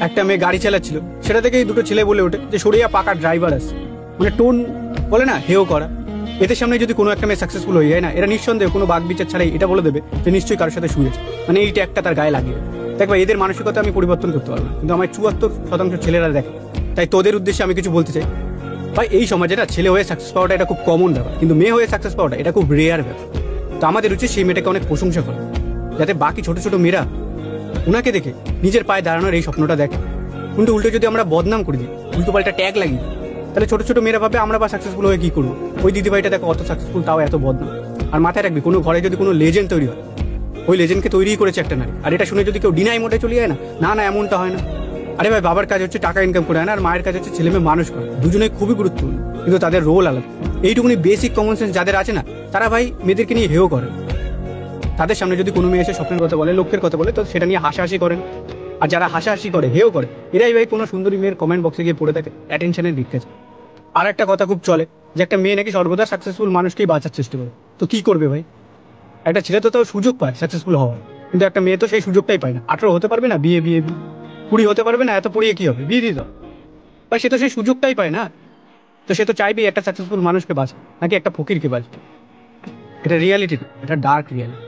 একটা মেয়ে গাড়ি চালাচ্ছিল, সেটা থেকেই দুটো ছেলে বলে ওঠে যে সরিয়া পাকা ড্রাইভার আছে, মানে টোন বলে না হেও করা। এদের সামনে যদি কোনো একটা মেয়ে সাকসেসফুল হয়ে যায় না, এরা নিঃসন্দেহে কোনো বাগ বিচার ছাড়াই এটা বলে দেবে যে নিশ্চয়ই কারোর সাথে শুয়েছে, মানে এইটা একটা তার গায়ে লাগিয়ে। দেখবা এদের মানসিকতা আমি পরিবর্তন করতে পারবো না, কিন্তু আমার 74% ছেলেরা দেখে। তাই তোদের উদ্দেশ্যে আমি কিছু বলতে চাই ভাই, এই সমাজে না ছেলে হয়ে সাকসেস পাওয়াটা এটা খুব কমন ব্যাপার, কিন্তু মেয়ে হয়ে সাকসেস পাওয়াটা এটা খুব রেয়ার ব্যাপার। তো আমাদের উচিত সেই মেয়েটাকে অনেক প্রশংসা করা, যাতে বাকি ছোট ছোট মেয়েরা ওনাকে দেখে নিজের পায়ে দাঁড়ানোর এই স্বপ্নটা দেখে। কিন্তু উল্টো যদি আমরা বদনাম করে দিই, উল্টো পাল্টা ট্যাগ লাগিয়ে দিই, তাহলে ছোট ছোট মেয়েরা ভাবে আমরা বা সাকসেসফুল হয়ে কি করবো, ওই দিদিভাইটা দেখো অত সাকসেসফুল তাও এত বদনাম। আর মাথায় রাখবি, কোনো ঘরে যদি কোনো লেজেন্ড তৈরি হয়, ওই লেজেন্ডকে তৈরিই করেছে একটা নারী। আর এটা শুনে যদি কেউ ডিনাই মোডে চলে যায় না, না না এমনটা হয় না। আরে ভাই, বাবার কাজ হচ্ছে টাকা ইনকাম করে আনা, আর মায়ের কাজ হচ্ছে ছেলে মেয়ে মানুষ করা। দুজনেই খুবই গুরুত্বপূর্ণ, কিন্তু তাদের রোল আলাদা। এইটুকুনি বেসিক কমন সেন্স যাদের আছে না, তারা ভাই মেয়েদেরকে নিয়ে হেও করে। তাদের সামনে যদি কোনো মেয়ে এসে স্বপ্নের কথা বলে, লক্ষ্যের কথা বলে, তো সেটা নিয়ে হাসাহাসি করেন। আর যারা হাসাহাসি করে, হেও করে, এরাই ভাই কোনো সুন্দরী মেয়ের কমেন্ট বক্সে গিয়ে পড়ে থাকে অ্যাটেনশনের ভিক্ষাছে। আর একটা কথা খুব চলে যে একটা মেয়ে নাকি সর্বদা সাকসেসফুল মানুষকেই বাঁচার চেষ্টা করে। তো কি করবে ভাই, একটা ছেলে তো তাও সুযোগ পায় সাকসেসফুল হওয়ার, কিন্তু একটা মেয়ে তো সেই সুযোগটাই পায় না। 18 হতে পারবে না, বিয়ে 20 হতে পারবে না, এত পড়িয়ে কি হবে, বিয়ে দিয়ে দাও ভাই। সে তো সেই সুযোগটাই পায় না। তো সে তো চাইবেই একটা সাকসেসফুল মানুষকে বাঁচা, নাকি একটা ফকিরকে বাঁচবে। এটা রিয়ালিটি, এটা ডার্ক রিয়ালিটি।